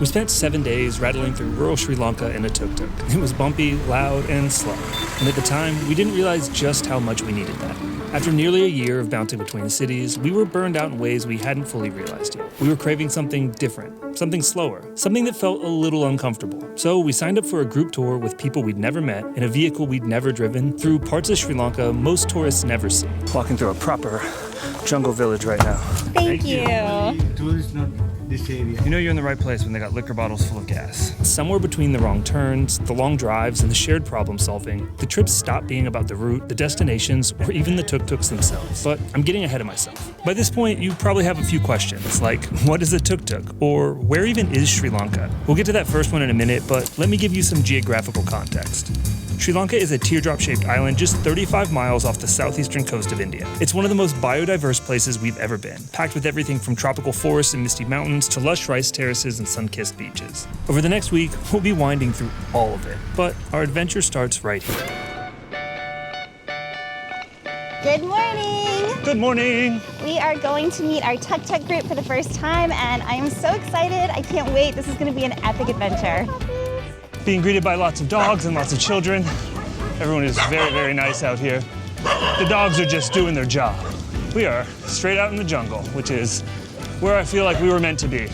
We spent 7 days rattling through rural Sri Lanka in a tuk-tuk. It was bumpy, loud, and slow. And at the time, we didn't realize just how much we needed that. After nearly a year of bouncing between the cities, we were burned out in ways we hadn't fully realized yet. We were craving something different, something slower, something that felt a little uncomfortable. So we signed up for a group tour with people we'd never met in a vehicle we'd never driven through parts of Sri Lanka most tourists never see. Walking through a proper jungle village right now. Thank you. Tourists not this area. You know you're in the right place when they got liquor bottles full of gas. Somewhere between the wrong turns, the long drives, and the shared problem solving, the trips stopped being about the route, the destinations, or even the tuk-tuks themselves. But I'm getting ahead of myself. By this point, you probably have a few questions, like, what is a tuk-tuk? Or where even is Sri Lanka? We'll get to that first one in a minute, but let me give you some geographical context. Sri Lanka is a teardrop-shaped island just 35 miles off the southeastern coast of India. It's one of the most biodiverse places we've ever been, packed with everything from tropical forests and misty mountains to lush rice terraces and sun-kissed beaches. Over the next week, we'll be winding through all of it, but our adventure starts right here. Good morning. Good morning. We are going to meet our tuk-tuk group for the first time, and I am so excited. I can't wait. This is going to be an epic adventure. Being greeted by lots of dogs and lots of children. Everyone is very, very nice out here. The dogs are just doing their job. We are straight out in the jungle, which is where I feel like we were meant to be.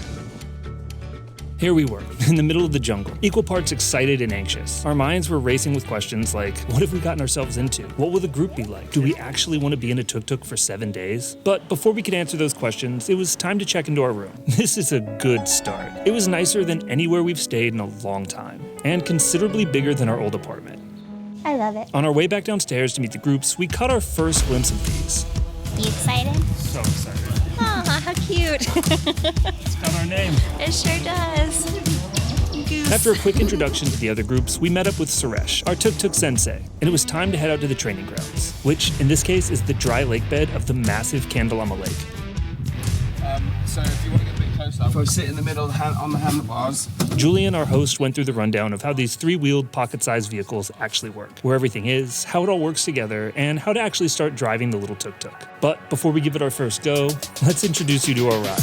Here we were, in the middle of the jungle, equal parts excited and anxious. Our minds were racing with questions like, what have we gotten ourselves into? What will the group be like? Do we actually want to be in a tuk-tuk for 7 days? But before we could answer those questions, it was time to check into our room. This is a good start. It was nicer than anywhere we've stayed in a long time, and considerably bigger than our old apartment. I love it. On our way back downstairs to meet the groups, we caught our first glimpse of these. You excited? So excited. Aw, how cute. It's got our name. It sure does. Goose. After a quick introduction to the other groups, we met up with Suresh, our tuk-tuk sensei, and it was time to head out to the training grounds, which in this case is the dry lake bed of the massive Kandalama Lake. So if you want to get a bit closer, if I sit in the middle on the handlebars. Julian, our host, went through the rundown of how these three-wheeled, pocket-sized vehicles actually work, where everything is, how it all works together, and how to actually start driving the little tuk-tuk. But before we give it our first go, let's introduce you to our ride.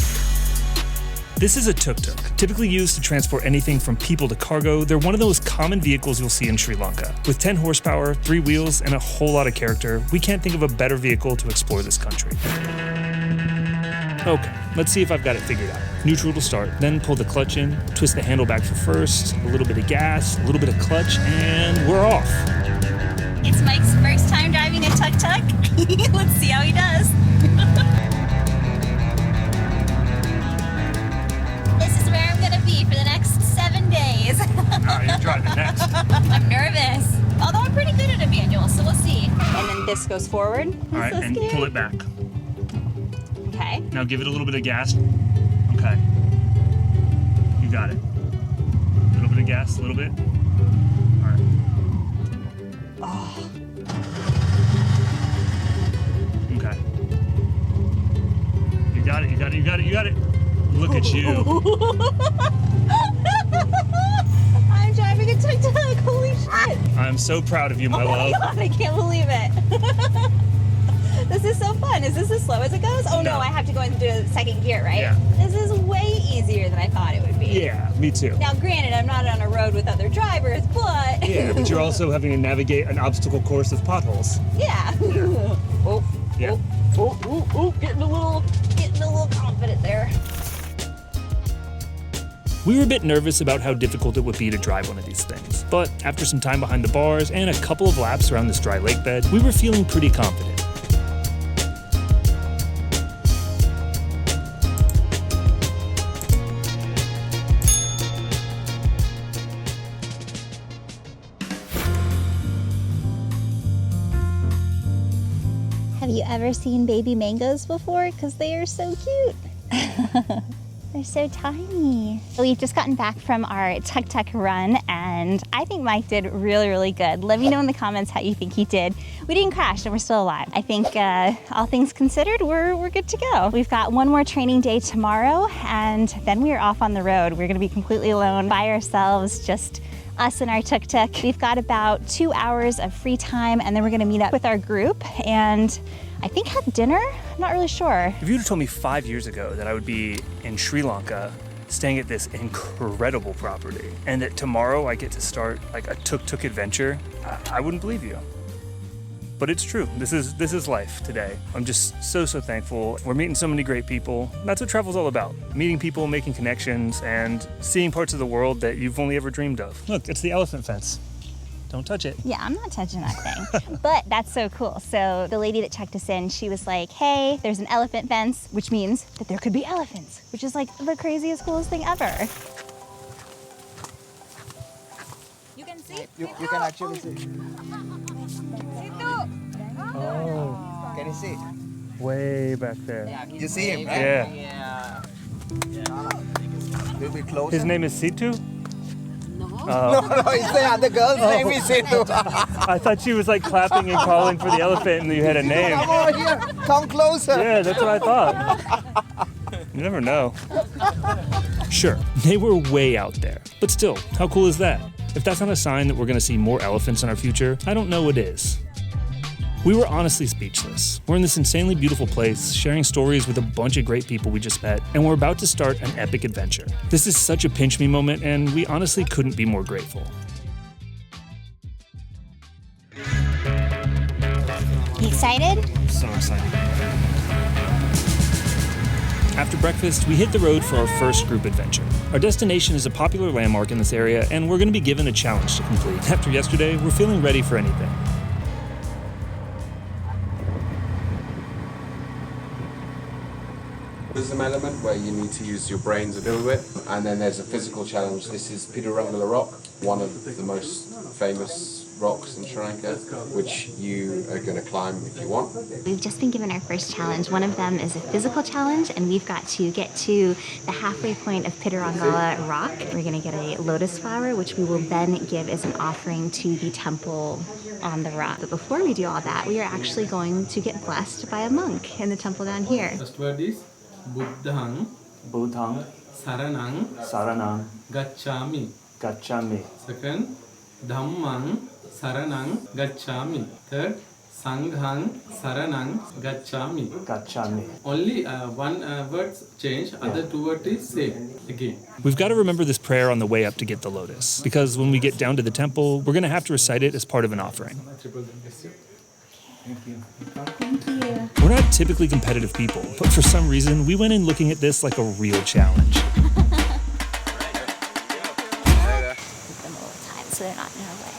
This is a tuk-tuk, typically used to transport anything from people to cargo. They're one of the most common vehicles you'll see in Sri Lanka. With 10 horsepower, 3 wheels, and a whole lot of character, we can't think of a better vehicle to explore this country. Okay, let's see if I've got it figured out. Neutral to start, then pull the clutch in, twist the handle back for first, a little bit of gas, a little bit of clutch, and we're off. It's Mike's first time driving a tuk-tuk. Let's see how he does. This is where I'm gonna be for the next 7 days. Alright, you're driving next. I'm nervous. Although I'm pretty good at a manual, so we'll see. And then this goes forward. Alright, so and scary. pull it back. Okay. Now give it a little bit of gas. Okay. You got it. A little bit of gas, a little bit. Alright. Oh. Okay. You got it, you got it, you got it, you got it. Look at you. I'm driving a tuk-tuk. Holy shit. I'm so proud of you, my Oh my love. God, I can't believe it. This is so fun. Is this as slow as it goes? Oh no, I have to go into the second gear, right? Yeah. This is way easier than I thought it would be. Yeah, me too. Now granted, I'm not on a road with other drivers, but... Yeah, but you're also having to navigate an obstacle course with potholes. Yeah. Oh, Yeah. oh, getting a little confident there. We were a bit nervous about how difficult it would be to drive one of these things, but after some time behind the bars and a couple of laps around this dry lake bed, we were feeling pretty confident. Have you ever seen baby mangoes before? Because they are so cute. They're so tiny. We've just gotten back from our tuk-tuk run, and I think Mike did really, really good. Let me know in the comments how you think he did. We didn't crash, and we're still alive. I think all things considered, we're good to go. We've got one more training day tomorrow, and then we are off on the road. We're gonna be completely alone by ourselves, just us and our tuk-tuk. We've got about 2 hours of free time, and then we're gonna meet up with our group and I think have dinner. I'm not really sure. If you'd have told me 5 years ago that I would be in Sri Lanka staying at this incredible property, and that tomorrow I get to start like a tuk-tuk adventure, I wouldn't believe you. But it's true. This is life today. I'm just so thankful. We're meeting so many great people. That's what travel's all about. Meeting people, making connections, and seeing parts of the world that you've only ever dreamed of. Look, it's the elephant fence. Don't touch it. Yeah, I'm not touching that thing. But that's so cool. So the lady that checked us in, she was like, hey, there's an elephant fence, which means that there could be elephants, which is like the craziest, coolest thing ever. You can see? You can actually see. Oh. Can you see? Way back there. You see him, right? Yeah. A little bit closer. His name is Situ? No, it's the other girl's name is Situ. I thought she was like clapping and calling for the elephant and you had a name. Come over here. Come closer. Yeah, that's what I thought. You never know. Sure, they were way out there. But still, how cool is that? If that's not a sign that we're gonna see more elephants in our future, I don't know what is. We were honestly speechless. We're in this insanely beautiful place, sharing stories with a bunch of great people we just met, and we're about to start an epic adventure. This is such a pinch me moment, and we honestly couldn't be more grateful. You excited? So excited. After breakfast, we hit the road for our first group adventure. Our destination is a popular landmark in this area, and we're going to be given a challenge to complete. After yesterday, we're feeling ready for anything. There's an element where you need to use your brains a little bit, and then there's a physical challenge. This is Pirurungala Rock, one of the most famous rocks in Sri Lanka, which you are going to climb if you want. We've just been given our first challenge. One of them is a physical challenge, and we've got to get to the halfway point of Pirurungala Rock. We're going to get a lotus flower, which we will then give as an offering to the temple on the rock. But before we do all that, we are actually going to get blessed by a monk in the temple down here. First word is Buddhang Saranang Gacchami. Second, Dhammang Saranang Gacchami. Third, Sanghang Saranang Gacchami. Only one word change, other two words is same again. We've got to remember this prayer on the way up to get the lotus, because when we get down to the temple, we're going to have to recite it as part of an offering. Thank you. We're not typically competitive people, but for some reason, we went in looking at this like a real challenge. Give them a little time so they're not in our way.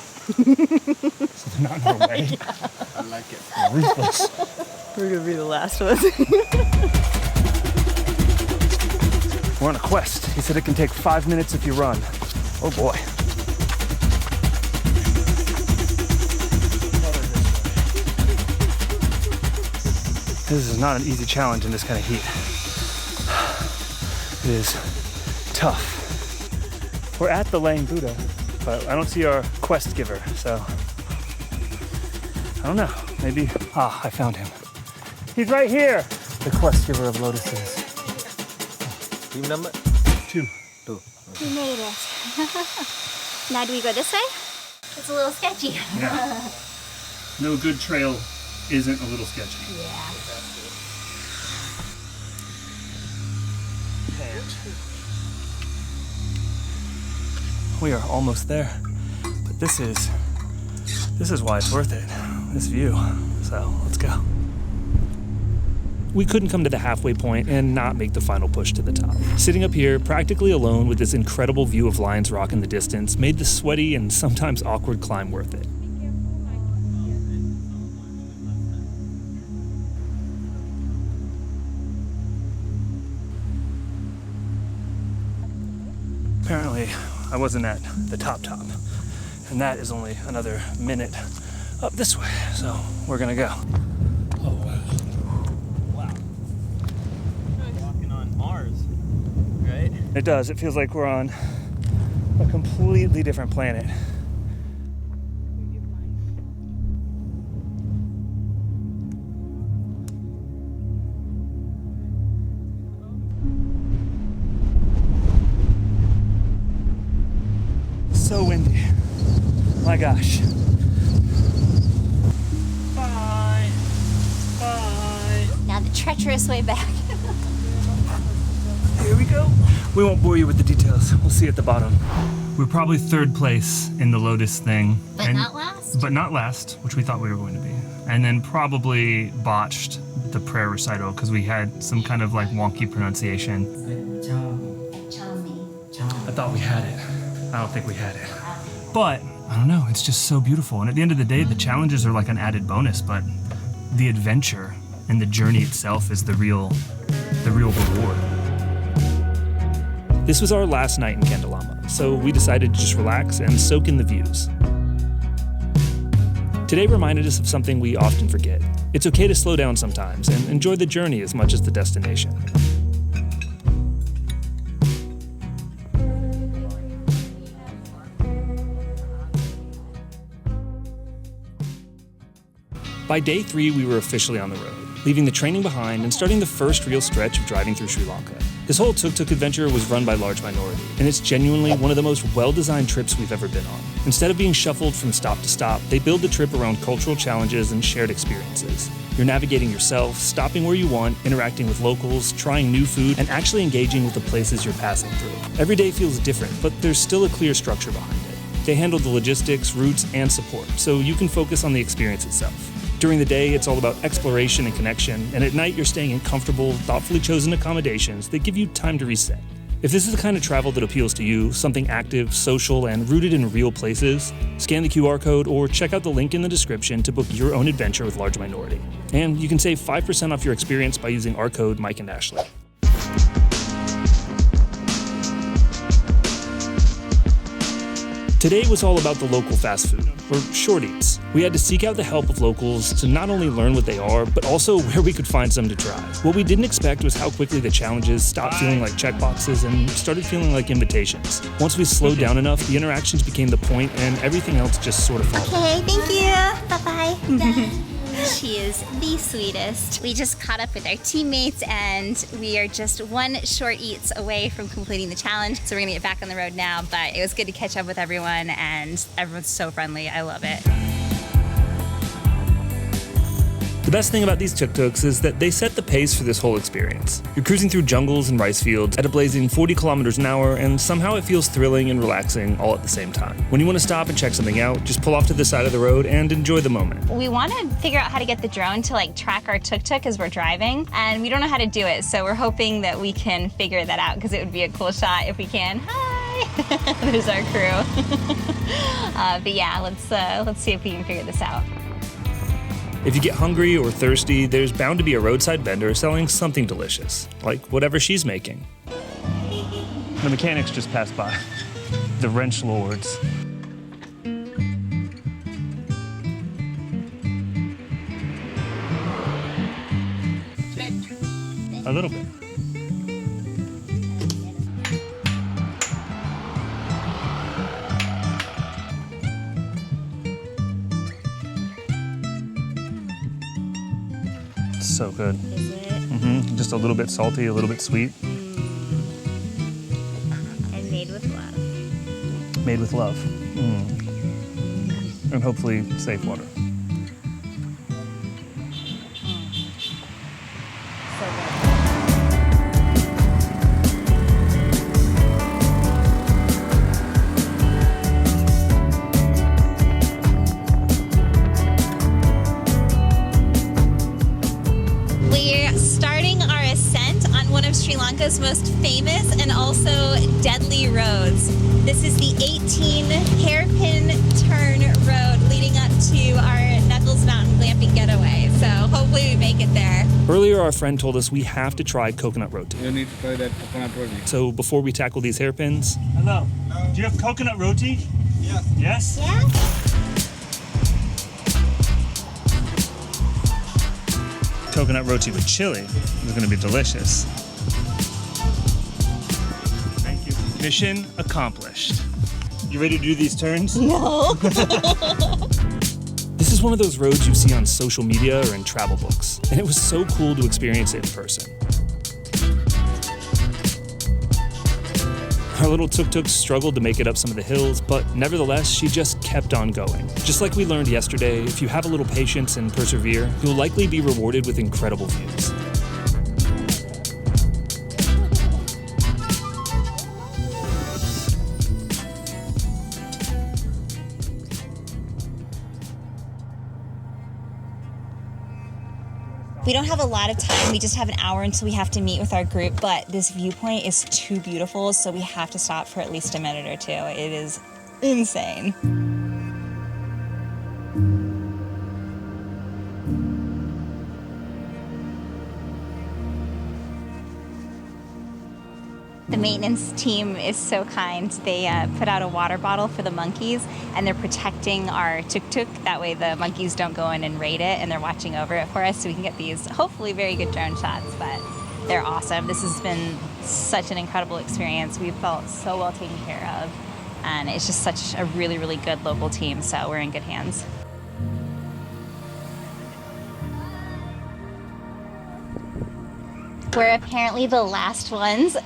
So they're not in our way. Yeah. I like it. Ruthless. We're gonna be the last ones. We're on a quest. He said it can take 5 minutes if you run. Oh boy. This is not an easy challenge in this kind of heat. It is tough. We're at the Laying Buddha, but I don't see our quest giver, so I don't know. Maybe, I found him. He's right here. The quest giver of lotuses. Team number? 2. We made it. Now do we go this way? It's a little sketcy. Yeah. No good trail isn't a little sketchy. Yeah. We are almost there, but this is why it's worth it, this view. So let's go. We couldn't come to the halfway point and not make the final push to the top. Sitting up here, practically alone with this incredible view of Lions Rock in the distance, made the sweaty and sometimes awkward climb worth it. Apparently, I wasn't at the top, and that is only another minute up this way, so we're gonna go. Oh, wow. Wow. Walking on Mars, right? It does. It feels like we're on a completely different planet. So windy. My gosh. Bye. Bye. Now the treacherous way back. Here we go. We won't bore you with the details. We'll see you at the bottom. We're probably third place in the Lotus thing. But not last? But not last, which we thought we were going to be. And then probably botched the prayer recital because we had some kind of like wonky pronunciation. I thought we had it. I don't think we had it. But, I don't know, it's just so beautiful. And at the end of the day, the challenges are like an added bonus, but the adventure and the journey itself is the real reward. This was our last night in Kandalama, so we decided to just relax and soak in the views. Today reminded us of something we often forget. It's okay to slow down sometimes and enjoy the journey as much as the destination. By day 3, we were officially on the road, leaving the training behind and starting the first real stretch of driving through Sri Lanka. This whole tuk-tuk adventure was run by Large Minority, and it's genuinely one of the most well-designed trips we've ever been on. Instead of being shuffled from stop to stop, they build the trip around cultural challenges and shared experiences. You're navigating yourself, stopping where you want, interacting with locals, trying new food, and actually engaging with the places you're passing through. Every day feels different, but there's still a clear structure behind it. They handle the logistics, routes, and support, so you can focus on the experience itself. During the day, it's all about exploration and connection, and at night you're staying in comfortable, thoughtfully chosen accommodations that give you time to reset. If this is the kind of travel that appeals to you, something active, social, and rooted in real places, scan the QR code or check out the link in the description to book your own adventure with Large Minority. And you can save 5% off your experience by using our code Mike and Ashley. Today was all about the local fast food, or short eats. We had to seek out the help of locals to not only learn what they are, but also where we could find some to try. What we didn't expect was how quickly the challenges stopped feeling like checkboxes and started feeling like invitations. Once we slowed down enough, the interactions became the point and everything else just sort of followed. Okay, thank you. Bye-bye. She is the sweetest. We just caught up with our teammates and we are just one short eats away from completing the challenge. So we're gonna get back on the road now, but it was good to catch up with everyone and everyone's so friendly. I love it. The best thing about these tuk-tuks is that they set the pace for this whole experience. You're cruising through jungles and rice fields at a blazing 40 kilometers an hour, and somehow it feels thrilling and relaxing all at the same time. When you want to stop and check something out, just pull off to the side of the road and enjoy the moment. We want to figure out how to get the drone to like track our tuk-tuk as we're driving, and we don't know how to do it, so we're hoping that we can figure that out because it would be a cool shot if we can. Hi! There's our crew. But yeah, let's see if we can figure this out. If you get hungry or thirsty, there's bound to be a roadside vendor selling something delicious, like whatever she's making. The mechanics just passed by. The wrench lords. A little bit. So good. Is it? Mm-hmm. Just a little bit salty, a little bit sweet. And made with love. Made with love. And hopefully safe water. So good. We're starting our ascent on one of Sri Lanka's most famous and also deadly roads. This is the 18 hairpin turn road leading up to our Knuckles Mountain glamping getaway. So hopefully we make it there. Earlier, our friend told us we have to try coconut roti. You need to try that coconut roti. So before we tackle these hairpins... Hello. Do you have coconut roti? Yes. Yes? Yeah? Coconut roti with chili is going to be delicious. Thank you. Mission accomplished. You ready to do these turns? No. This is one of those roads you see on social media or in travel books, and it was so cool to experience it in person. Our little tuk-tuk struggled to make it up some of the hills, but nevertheless, she just kept on going. Just like we learned yesterday, if you have a little patience and persevere, you'll likely be rewarded with incredible views. We don't have a lot of time. We just have an hour until we have to meet with our group, but this viewpoint is too beautiful, so we have to stop for at least a minute or two. It is insane. The maintenance team is so kind. They put out a water bottle for the monkeys, and they're protecting our tuk-tuk. That way the monkeys don't go in and raid it, and they're watching over it for us so we can get these hopefully very good drone shots. But they're awesome. This has been such an incredible experience. We've felt so well taken care of, and it's just such a really, really good local team, so we're in good hands. We're apparently the last ones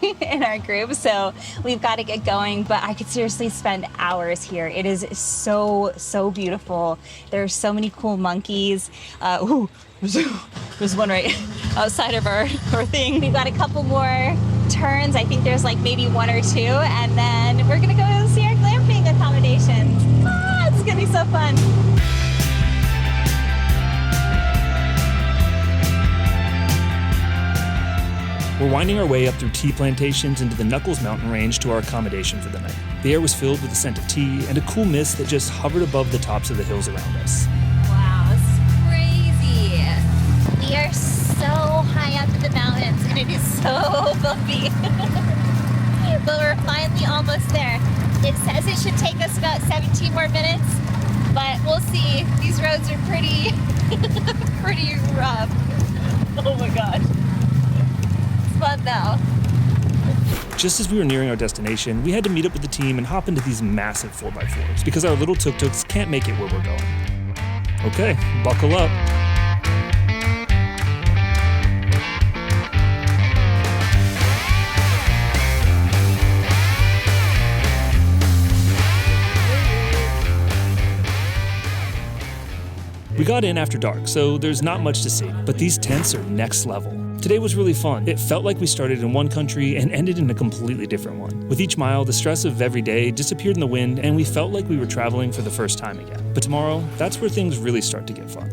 in our group, so we've got to get going, but I could seriously spend hours here. It is so, so beautiful. There are so many cool monkeys. There's one right outside of our thing. We've got a couple more turns. I think there's like maybe one or two, and then we're gonna go see our glamping accommodations. It's gonna be so fun. We're winding our way up through tea plantations into the Knuckles mountain range to our accommodation for the night. The air was filled with the scent of tea and a cool mist that just hovered above the tops of the hills around us. Wow, this is crazy. We are so high up in the mountains and it is so bumpy. But we're finally almost there. It says it should take us about 17 more minutes, but we'll see. These roads are pretty, pretty rough. Oh my gosh. Fun though. Just as we were nearing our destination, we had to meet up with the team and hop into these massive 4x4s because our little tuk-tuks can't make it where we're going. Okay, buckle up. We got in after dark, so there's not much to see, but these tents are next level. Today was really fun. It felt like we started in one country and ended in a completely different one. With each mile, the stress of every day disappeared in the wind, and we felt like we were traveling for the first time again. But tomorrow, that's where things really start to get fun.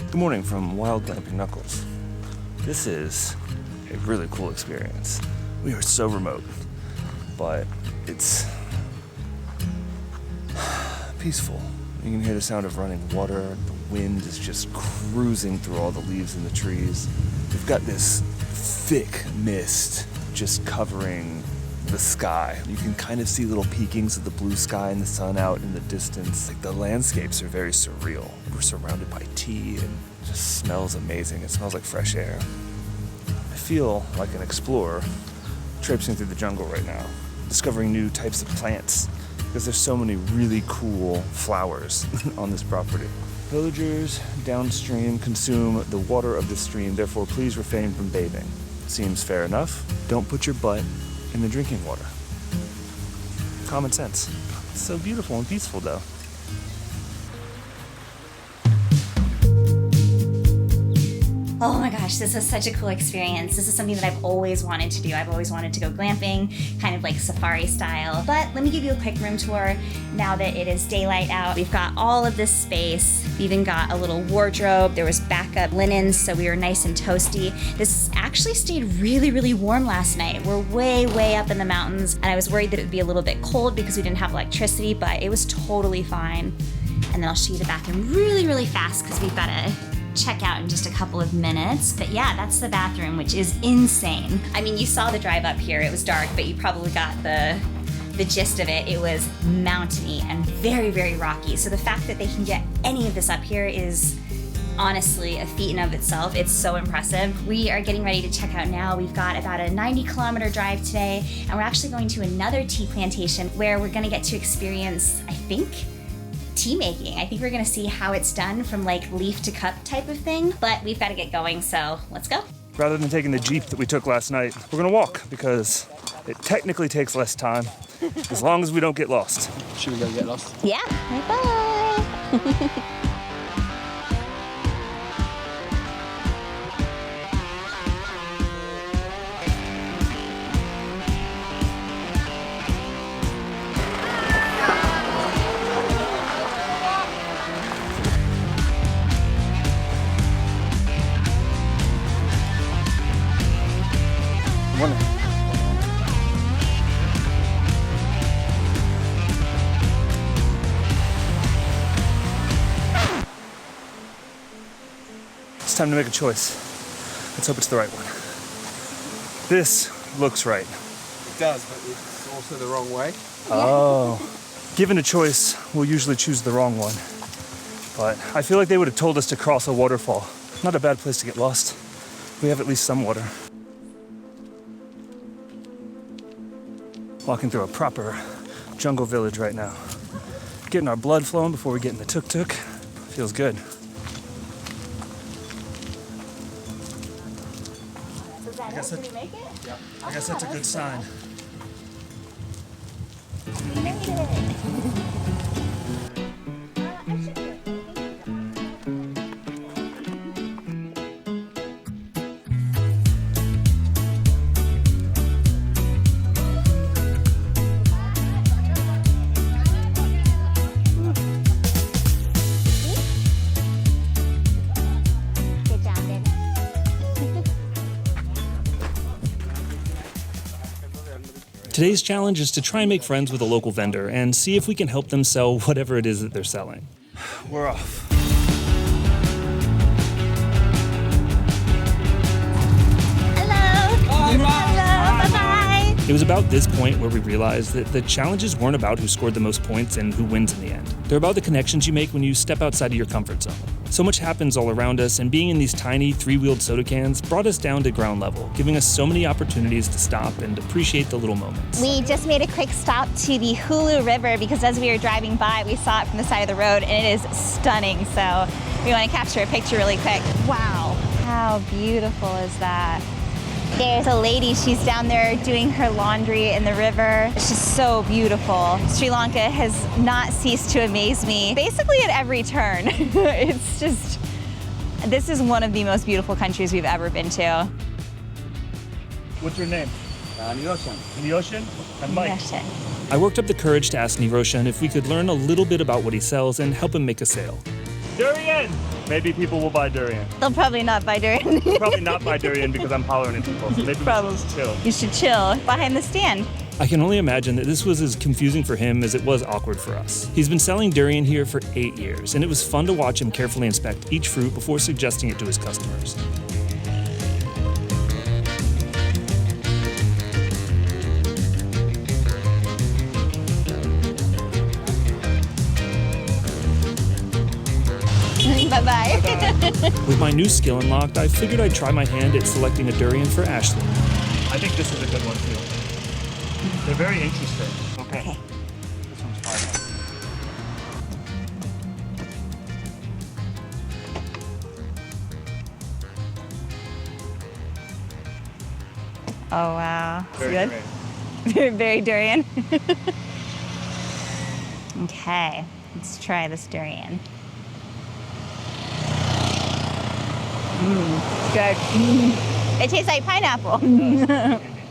Good morning from Wild Glamping Knuckles. This is a really cool experience. We are so remote, but it's peaceful. You can hear the sound of running water. The wind is just cruising through all the leaves in the trees. We've got this thick mist just covering the sky. You can kind of see little peekings of the blue sky and the sun out in the distance. Like, the landscapes are very surreal. We're surrounded by tea and it just smells amazing. It smells like fresh air. I feel like an explorer traipsing through the jungle right now, discovering new types of plants because there's so many really cool flowers on this property. Villagers downstream consume the water of the stream, therefore please refrain from bathing. Seems fair enough. Don't put your butt in the drinking water. Common sense. It's so beautiful and peaceful though. Oh my gosh, this is such a cool experience. This is something that I've always wanted to do. I've always wanted to go glamping, kind of like safari style. But let me give you a quick room tour now that it is daylight out. We've got all of this space. We even got a little wardrobe. There was backup linens, so we were nice and toasty. This actually stayed really, really warm last night. We're way, way up in the mountains, and I was worried that it would be a little bit cold because we didn't have electricity, but it was totally fine. And then I'll show you the bathroom really, really fast because we've got to check out in just a couple of minutes. But yeah, that's the bathroom, which is insane. I mean, you saw the drive up here. It was dark, but you probably got the gist of it. It was mountainy and very, very rocky. So the fact that they can get any of this up here is honestly a feat in of itself. It's so impressive. We are getting ready to check out now. We've got about a 90-kilometer drive today, and we're actually going to another tea plantation where we're gonna get to experience, I think, tea making. I think we're gonna see how it's done from like leaf to cup type of thing, but we've got to get going, so let's go. Rather than taking the Jeep that we took last night, we're gonna walk because it technically takes less time as long as we don't get lost. Should we go get lost? Yeah, bye-bye. time to make a choice. Let's hope it's the right one. This looks right. It does, but it's also the wrong way. Oh. Given a choice, we'll usually choose the wrong one. But I feel like they would have told us to cross a waterfall. Not a bad place to get lost. We have at least some water. Walking through a proper jungle village right now. Getting our blood flowing before we get in the tuk-tuk. Feels good. I guess Did we make it? Yeah. I guess that's a good sign. We made it. Good job, baby. Today's challenge is to try and make friends with a local vendor and see if we can help them sell whatever it is that they're selling. We're off. Hello. Bye-bye. It was about this point where we realized that the challenges weren't about who scored the most points and who wins in the end. They're about the connections you make when you step outside of your comfort zone. So much happens all around us, and being in these tiny three-wheeled soda cans brought us down to ground level, giving us so many opportunities to stop and appreciate the little moments. We just made a quick stop to the Hulu River because as we were driving by, we saw it from the side of the road and it is stunning. So we want to capture a picture really quick. Wow, how beautiful is that? There's a lady, she's down there doing her laundry in the river. It's just so beautiful. Sri Lanka has not ceased to amaze me, basically at every turn. It's just, this is one of the most beautiful countries we've ever been to. What's your name? Niroshan. Niroshan? I'm Mike. Niroshan. I worked up the courage to ask Niroshan if we could learn a little bit about what he sells and help him make a sale. Durian! Maybe people will buy durian. They'll probably not buy durian. Probably not buy durian because I'm hollering at people, so maybe we'll just chill. You should chill behind the stand. I can only imagine that this was as confusing for him as it was awkward for us. He's been selling durian here for 8 years, and it was fun to watch him carefully inspect each fruit before suggesting it to his customers. Bye-bye. With my new skill unlocked, I figured I'd try my hand at selecting a durian for Ashley. I think this is a good one too. They're very interesting. Okay. This one's fine. Oh, wow. It's Very good. durian. Very durian. Okay, let's try this durian. Good. It tastes like pineapple.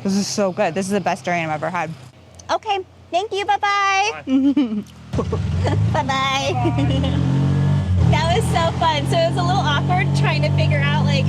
This is so good. This is the best durian I've ever had. Okay, thank you. Bye-bye. Bye-bye. That was so fun. So it was a little awkward trying to figure out like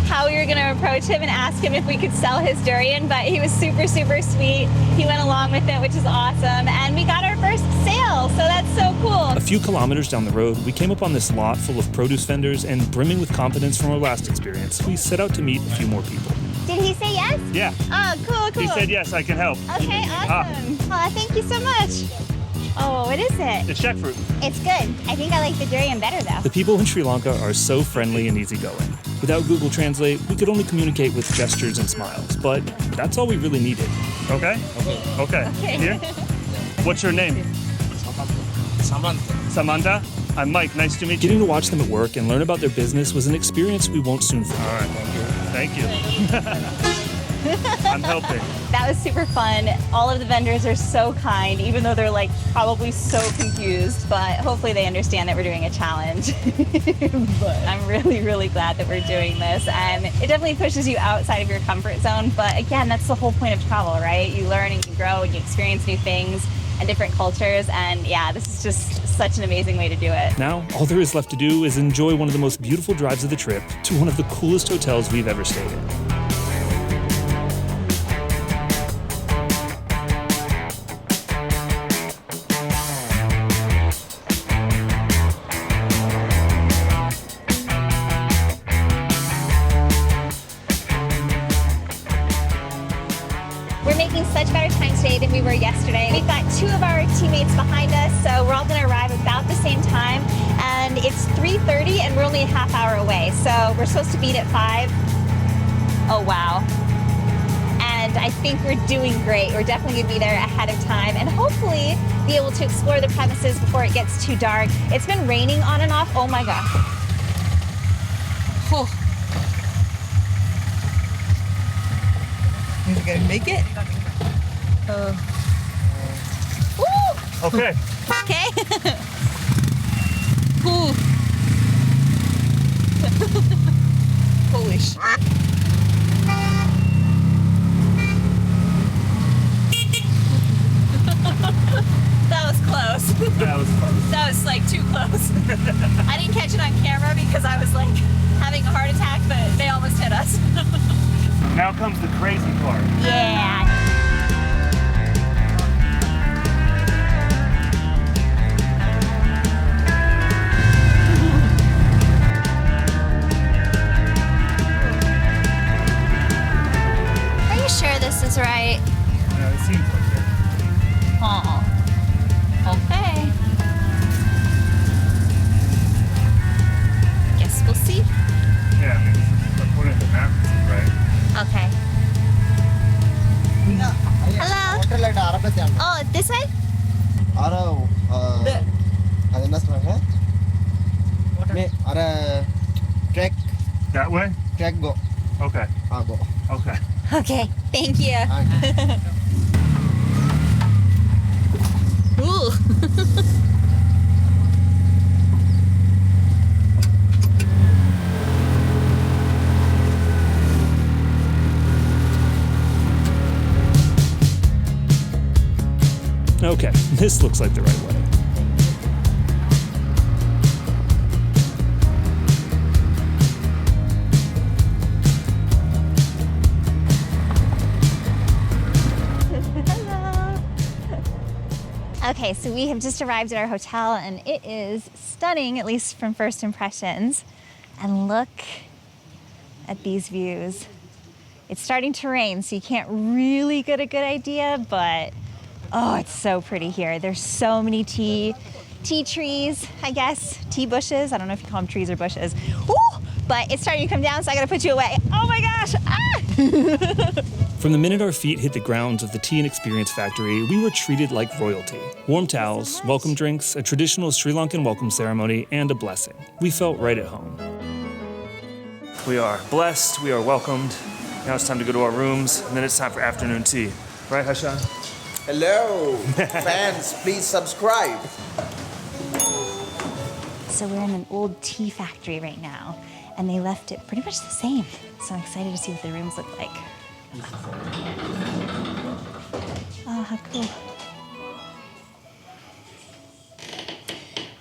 how we were going to approach him and ask him if we could sell his durian, but he was super, super sweet. He went along with it, which is awesome. And we got our first sale, so that's so cool. A few kilometers down the road, we came up on this lot full of produce vendors, and brimming with confidence from our last experience, we set out to meet a few more people. Did he say yes? Yeah. Oh, cool, cool. He said yes, I can help. Okay, awesome. Oh, thank you so much. Oh, what is it? It's jackfruit. It's good. I think I like the durian better though. The people in Sri Lanka are so friendly and easygoing. Without Google Translate, we could only communicate with gestures and smiles, but that's all we really needed. Okay? Okay. Here? What's your name? Samantha. Samantha? I'm Mike. Nice to meet you. Getting to watch them at work and learn about their business was an experience we won't soon forget. All right. Thank you. I'm helping. That was super fun. All of the vendors are so kind, even though they're like probably so confused, but hopefully they understand that we're doing a challenge. But I'm really, really glad that we're doing this, and it definitely pushes you outside of your comfort zone. But again, that's the whole point of travel, right? You learn and you grow and you experience new things and different cultures, and yeah, this is just such an amazing way to do it. Now, all there is left to do is enjoy one of the most beautiful drives of the trip to one of the coolest hotels we've ever stayed in. we were yesterday. We've got 2 of our teammates behind us, so we're all gonna arrive about the same time. And it's 3:30 and we're only a half hour away. So we're supposed to meet at 5. Oh, wow. And I think we're doing great. We're definitely gonna be there ahead of time and hopefully be able to explore the premises before it gets too dark. It's been raining on and off. Oh my gosh. Oh. Are you gonna make it? Woo! Okay. Okay. Ooh. Holy sh! That was close. That was fun. That was like too close. I didn't catch it on camera because I was like having a heart attack, but they almost hit us. Now comes the crazy part. Yeah. Are you sure this is right? Yeah, it seems like it. Oh. Okay. Guess we'll see. Yeah, I mean, this is according to the map, it's right. Okay. Hello. Oh, this way? That way? go. Okay. Go. Okay. Okay, thank you. Ooh. Okay, this looks like the right way. Okay, so we have just arrived at our hotel and it is stunning, at least from first impressions. And look at these views. It's starting to rain, so you can't really get a good idea, but oh, it's so pretty here. There's so many tea trees, I guess, tea bushes. I don't know if you call them trees or bushes. Woo! But it's starting to come down, so I gotta put you away. Oh my gosh, ah! From the minute our feet hit the grounds of the Tea and Experience Factory, we were treated like royalty. Warm towels, welcome drinks, a traditional Sri Lankan welcome ceremony, and a blessing. We felt right at home. We are blessed, we are welcomed. Now it's time to go to our rooms, and then it's time for afternoon tea. Right, Hashan? Hello, fans, please subscribe. So we're in an old tea factory right now, and they left it pretty much the same. So I'm excited to see what the rooms look like. Oh, how cool.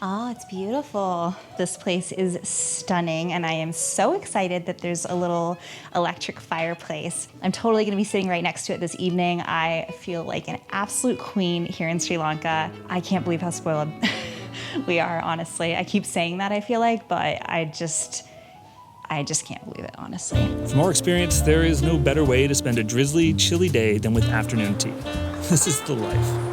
Oh, it's beautiful. This place is stunning, and I am so excited that there's a little electric fireplace. I'm totally gonna be sitting right next to it this evening. I feel like an absolute queen here in Sri Lanka. I can't believe how spoiled we are, honestly. I keep saying that, I feel like, but I just can't believe it, honestly. From our experience, there is no better way to spend a drizzly, chilly day than with afternoon tea. This is the life.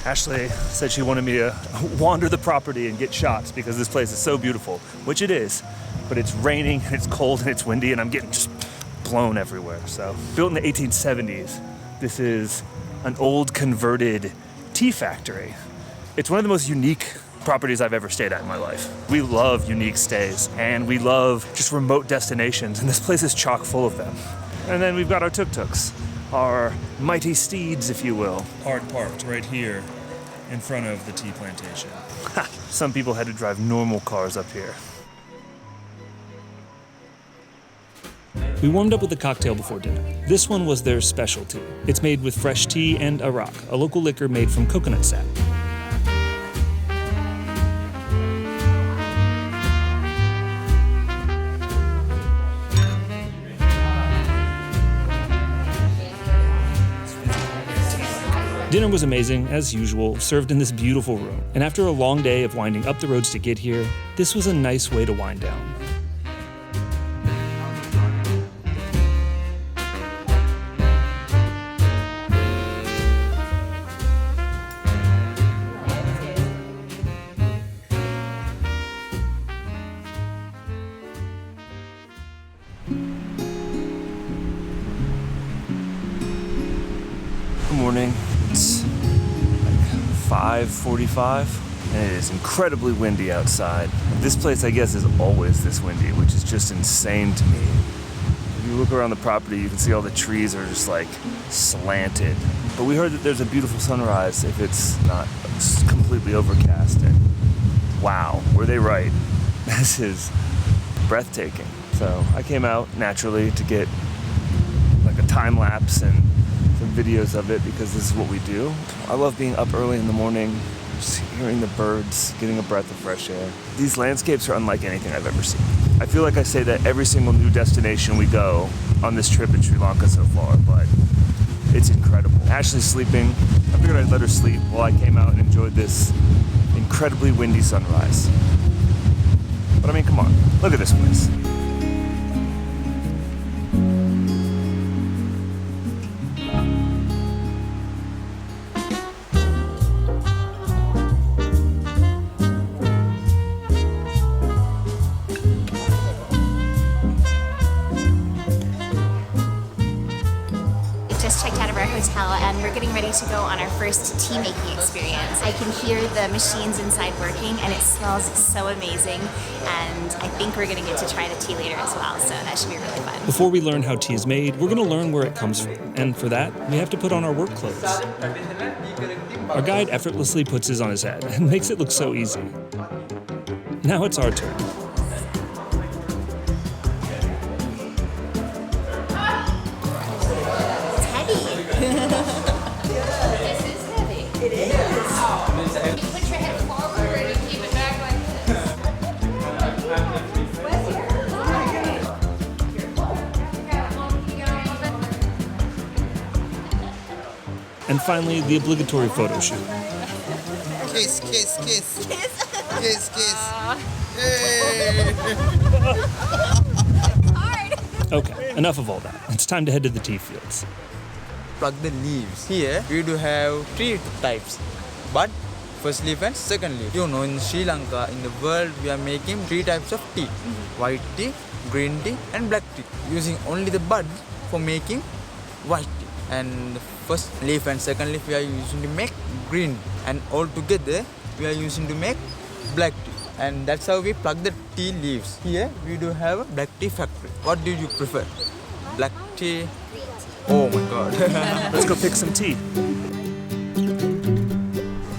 Ashley said she wanted me to wander the property and get shots because this place is so beautiful, which it is, but it's raining, and it's cold, and it's windy, and I'm getting just blown everywhere. So, built in the 1870s, this is an old converted tea factory. It's one of the most unique properties I've ever stayed at in my life. We love unique stays, and we love just remote destinations, and this place is chock full of them. And then we've got our tuk-tuks, our mighty steeds, if you will. Parked right here in front of the tea plantation. Some people had to drive normal cars up here. We warmed up with a cocktail before dinner. This one was their specialty. It's made with fresh tea and arak, a local liquor made from coconut sap. Dinner was amazing, as usual, served in this beautiful room. And after a long day of winding up the roads to get here, this was a nice way to wind down. Good morning. It's like 5:45 and it is incredibly windy outside. This place, I guess, is always this windy, which is just insane to me. If you look around the property, you can see all the trees are just like slanted. But we heard that there's a beautiful sunrise if it's not completely overcast, and wow, were they right. This is breathtaking. So I came out naturally to get like a time lapse and some videos of it because this is what we do. I love being up early in the morning, just hearing the birds, getting a breath of fresh air. These landscapes are unlike anything I've ever seen. I feel like I say that every single new destination we go on this trip in Sri Lanka so far, but it's incredible. Ashley's sleeping. I figured I'd let her sleep while I came out and enjoyed this incredibly windy sunrise. But I mean, come on, look at this place. Just checked out of our hotel and we're getting ready to go on our first tea making experience. I can hear the machines inside working and it smells so amazing, and I think we're gonna get to try the tea later as well, so that should be really fun. Before we learn how tea is made, we're gonna learn where it comes from. And for that, we have to put on our work clothes. Our guide effortlessly puts his on his head and makes it look so easy. Now it's our turn. And finally, the obligatory photo shoot. Kiss, kiss, kiss. Kiss. Kiss, kiss. Hey. Hard. Okay, enough of all that. It's time to head to the tea fields. Plug the leaves. Here we do have three types, but first leaf and second leaf. You know, in Sri Lanka, in the world, we are making three types of tea: white tea, green tea, and black tea. Using only the bud for making white tea. And the first leaf and second leaf we are using to make green, and all together we are using to make black tea. And that's how we plug the tea leaves. Here we do have a black tea factory. What do you prefer? Black tea? Oh my god. Let's go pick some tea.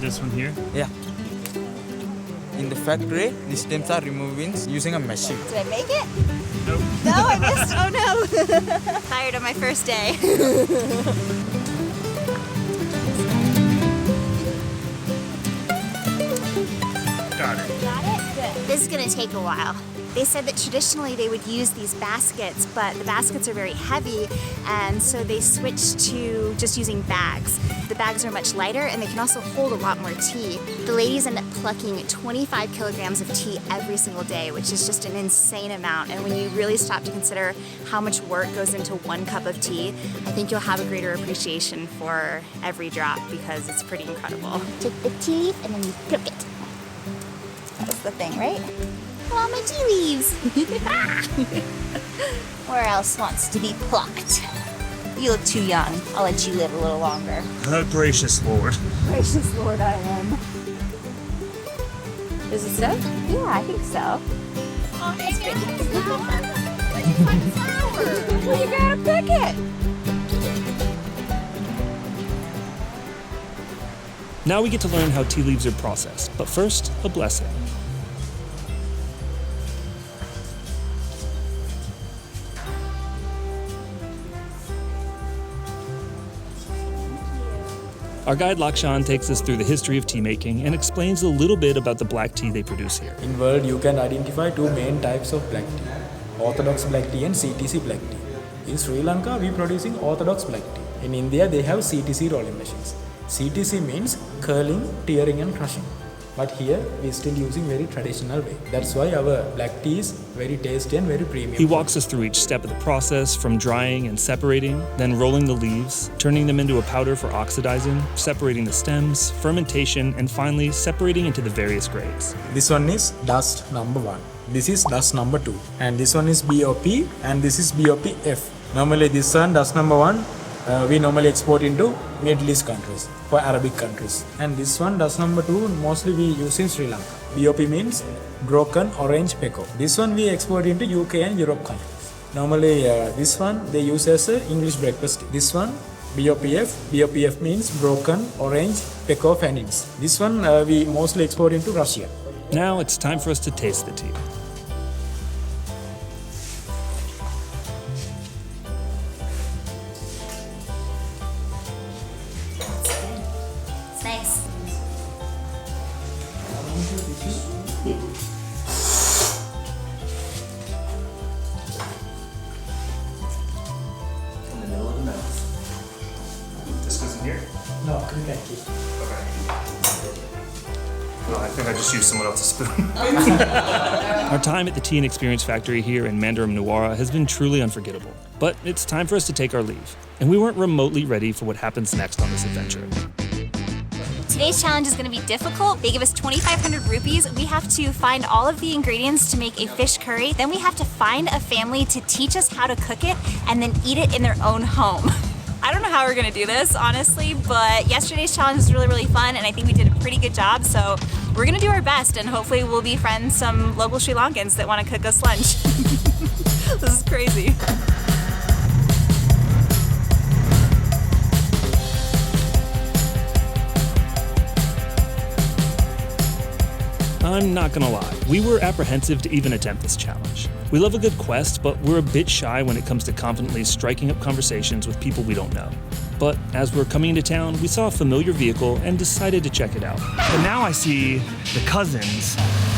This one here? Yeah. In the factory, the stems are removed using a machine. Did I make it? Nope. No, I missed. Oh no. Tired of my first day. Got it. This is gonna take a while. They said that traditionally they would use these baskets, but the baskets are very heavy, and so they switched to just using bags. The bags are much lighter and they can also hold a lot more tea. The ladies end up plucking 25 kilograms of tea every single day, which is just an insane amount. And when you really stop to consider how much work goes into 1 cup of tea, I think you'll have a greater appreciation for every drop because it's pretty incredible. Take the tea leaf and then you pluck it. That's the thing, right? Oh, my tea leaves! Where else wants to be plucked? You look too young. I'll let you live a little longer. Gracious Lord. Gracious Lord, I am. Is it stuck? Yeah, I think so. Oh, it's pretty. Where'd you find the flower? Well, you gotta pick it. Now we get to learn how tea leaves are processed, but first, a blessing. Our guide Lakshan takes us through the history of tea making and explains a little bit about the black tea they produce here. In world, you can identify two main types of black tea: Orthodox black tea and CTC black tea. In Sri Lanka, we producing Orthodox black tea. In India, they have CTC rolling machines. CTC means curling, tearing and crushing. But here we still using very traditional way. That's why our black tea is very tasty and very premium. He walks us through each step of the process, from drying and separating, then rolling the leaves, turning them into a powder for oxidizing, separating the stems, fermentation, and finally separating into the various grades. This one is dust number 1. This is dust number 2. And this one is BOP and this is BOP-F. Normally this one, dust number 1, we normally export into Middle East countries, for Arabic countries. And this one, dust number 2, mostly we use in Sri Lanka. BOP means broken orange pekoe. This one we export into UK and Europe countries. Normally this one they use as a English breakfast tea. This one BOPF. BOPF means broken orange pekoe fanins. This one we mostly export into Russia. Now it's time for us to taste the tea. It's nice. In the middle of the mouth. This goes in here? No, thank you. Oh, I think I just used someone else's spoon. Our time at the Tea and Experience Factory here in Mandaram Nuwara has been truly unforgettable. But it's time for us to take our leave. And we weren't remotely ready for what happens next on this adventure. Today's challenge is going to be difficult. They give us 2,500 rupees. We have to find all of the ingredients to make a fish curry. Then we have to find a family to teach us how to cook it and then eat it in their own home. I don't know how we're gonna do this, honestly, but yesterday's challenge was really, really fun, and I think we did a pretty good job, so we're gonna do our best, and hopefully we'll befriend some local Sri Lankans that wanna cook us lunch. This is crazy. I'm not gonna lie, we were apprehensive to even attempt this challenge. We love a good quest, but we're a bit shy when it comes to confidently striking up conversations with people we don't know. But as we're coming into town, we saw a familiar vehicle and decided to check it out. But now I see the cousins,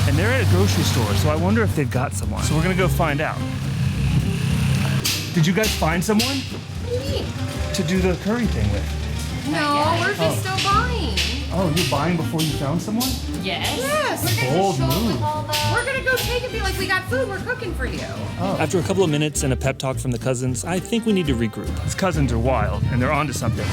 and they're at a grocery store, so I wonder if they've got someone. So we're gonna go find out. Did you guys find someone? What do you mean? To do the curry thing with? No, we're just still buying. Oh, you're buying before you found someone? Yes. We're gonna Bold show up move. with all the... We're gonna go take it, be like, we got food, we're cooking for you. After a couple of minutes and a pep talk from the cousins, I think we need to regroup. His cousins are wild, and they're onto something.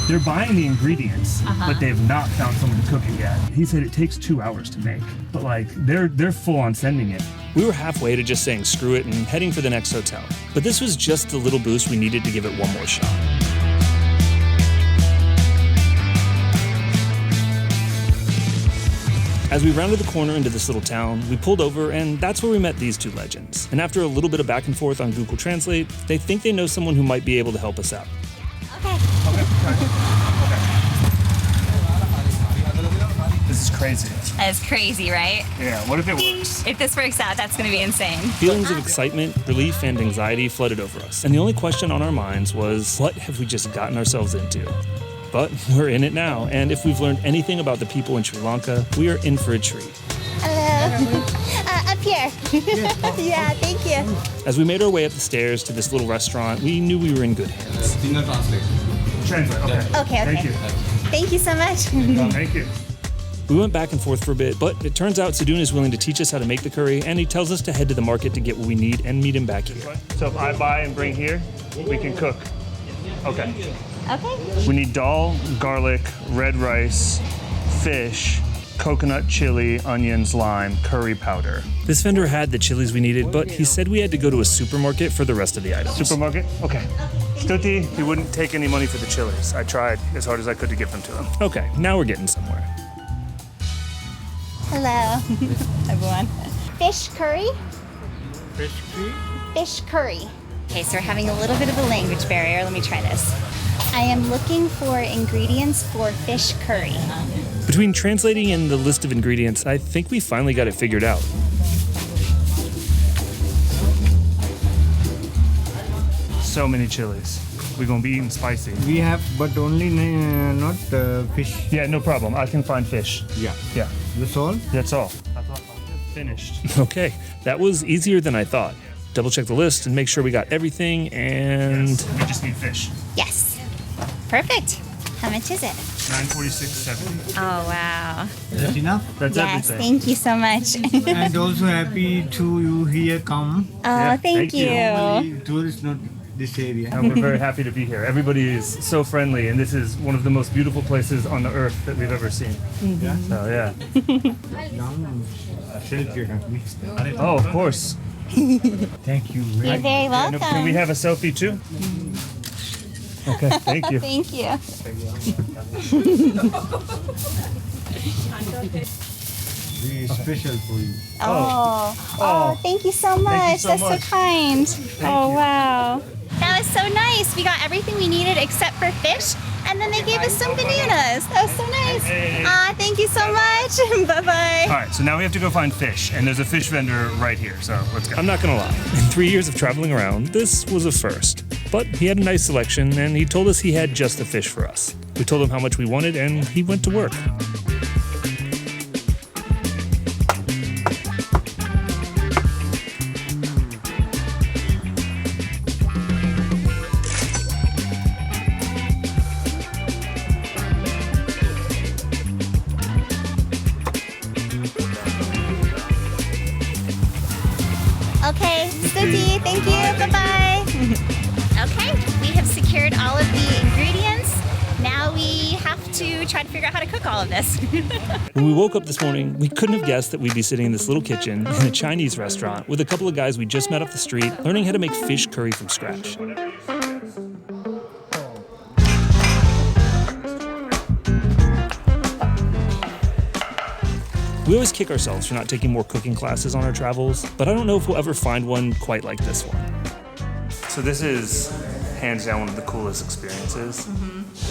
They're buying the ingredients, but they've not found someone to cook it yet. He said it takes 2 hours to make, but like, they're full on sending it. We were halfway to just saying screw it and heading for the next hotel. But this was just the little boost we needed to give it one more shot. As we rounded the corner into this little town, we pulled over, and that's where we met these two legends. And after a little bit of back and forth on Google Translate, they think they know someone who might be able to help us out. Okay. This is crazy. That's crazy, right? Yeah, what if it works? If this works out, that's gonna be insane. Feelings of excitement, relief, and anxiety flooded over us. And the only question on our minds was, what have we just gotten ourselves into? But we're in it now, and if we've learned anything about the people in Sri Lanka, we are in for a treat. Hello. Up here. Yeah, thank you. As we made our way up the stairs to this little restaurant, we knew we were in good hands. Dinner translation. Translate, okay. Okay. Thank you. Thank you so much. Thank you. We went back and forth for a bit, but it turns out Sadun is willing to teach us how to make the curry, and he tells us to head to the market to get what we need and meet him back here. So if I buy and bring here, we can cook. Okay. Okay. We need dal, garlic, red rice, fish, coconut chili, onions, lime, curry powder. This vendor had the chilies we needed, but he said we had to go to a supermarket for the rest of the items. Supermarket? Okay. Stuti, he wouldn't take any money for the chilies. I tried as hard as I could to give them to him. Okay, now we're getting somewhere. Hello, everyone. Fish curry? Fish curry? Fish curry. Okay, so we're having a little bit of a language barrier. Let me try this. I am looking for ingredients for fish curry. Between translating and the list of ingredients, I think we finally got it figured out. So many chilies. We're gonna be eating spicy. We have, but only not fish. Yeah, no problem. I can find fish. Yeah. Yeah. That's all? That's all. I thought I was finished. Okay, that was easier than I thought. Double check the list and make sure we got everything, and we just need fish. Yes. Perfect. How much is it? $946.70. Oh, wow. That's enough. That's Yes, everything. thank you so much. And also happy to you here come. Oh, thank you. Normally tourists not this area. And we're very happy to be here. Everybody is so friendly, and this is one of the most beautiful places on the earth that we've ever seen. So yeah. Oh, of course. Thank you. You're very welcome. Can we have a selfie too? Okay, thank you. Thank you. Very special for you. Oh, thank you so much. so That's much. so kind. Wow. That was so nice. We got everything we needed except for fish, and then they gave us some bananas. That was so nice. Thank you so much. Bye-bye. All right, so now we have to go find fish, and there's a fish vendor right here, so let's go. I'm not gonna lie, in 3 years of traveling around, this was a first. But he had a nice selection, and he told us he had just the fish for us. We told him how much we wanted, and he went to work. Okay, Stuti, thank you. Bye-bye. Okay, we have secured all of the ingredients. Now we have to try to figure out how to cook all of this. When we woke up this morning, we couldn't have guessed that we'd be sitting in this little kitchen in a Chinese restaurant with a couple of guys we just met off the street, learning how to make fish curry from scratch. We always kick ourselves for not taking more cooking classes on our travels, but I don't know if we'll ever find one quite like this one. So this is hands down one of the coolest experiences.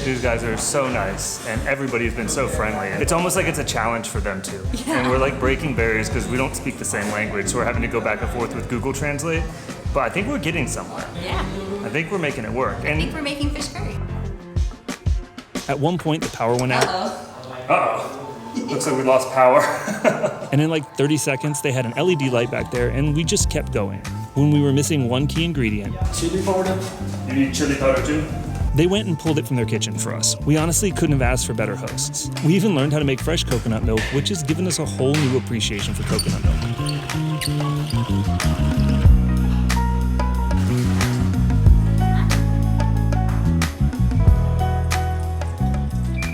These guys are so nice, and everybody's been so friendly. It's almost like it's a challenge for them too. And we're like breaking barriers because we don't speak the same language, so we're having to go back and forth with Google Translate. But I think we're getting somewhere. Yeah, I think we're making it work. I think we're making fish curry. At one point, the power went out. Uh-oh. Looks like we lost power. And in like 30 seconds, they had an LED light back there, and we just kept going. When we were missing one key ingredient, Chili powder. you need chili powder too? They went and pulled it from their kitchen for us. We honestly couldn't have asked for better hosts. We even learned how to make fresh coconut milk, which has given us a whole new appreciation for coconut milk.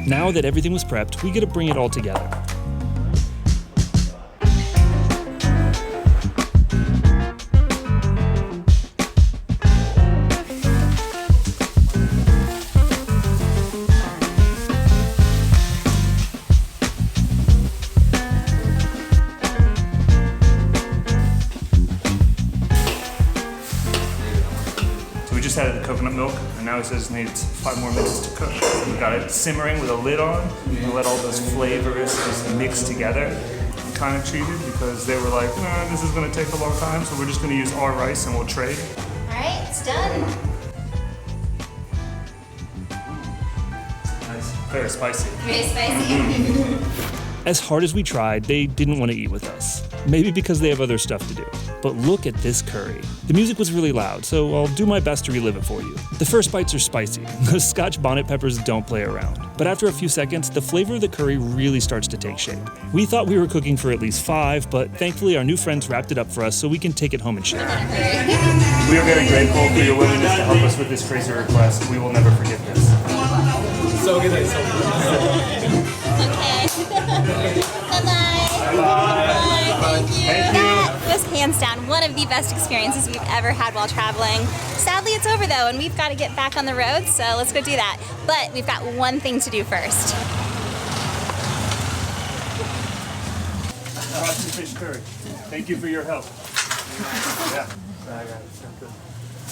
Now that everything was prepped, we get to bring it all together. We just added the coconut milk, and now it says it needs 5 more minutes to cook. We got it simmering with a lid on. We let all those flavors just mix together. I'm kind of cheated because they were like, nah, this is going to take a long time, so we're just going to use our rice and we'll trade. All right, it's done. Nice. Very spicy. Very spicy. As hard as we tried, they didn't want to eat with us. Maybe because they have other stuff to do. But look at this curry. The music was really loud, so I'll do my best to relive it for you. The first bites are spicy. Those Scotch bonnet peppers don't play around. But after a few seconds, the flavor of the curry really starts to take shape. We thought we were cooking for at least 5, but thankfully our new friends wrapped it up for us so we can take it home and share. We are very grateful for your willingness to help us with this crazy request. We will never forget this. So good. Okay. Bye-bye. Bye. Thank you. That was hands down one of the best experiences we've ever had while traveling. Sadly, it's over though, and we've got to get back on the road, so let's go do that. But we've got one thing to do first. Awesome fish curry. Thank you for your help. Yeah.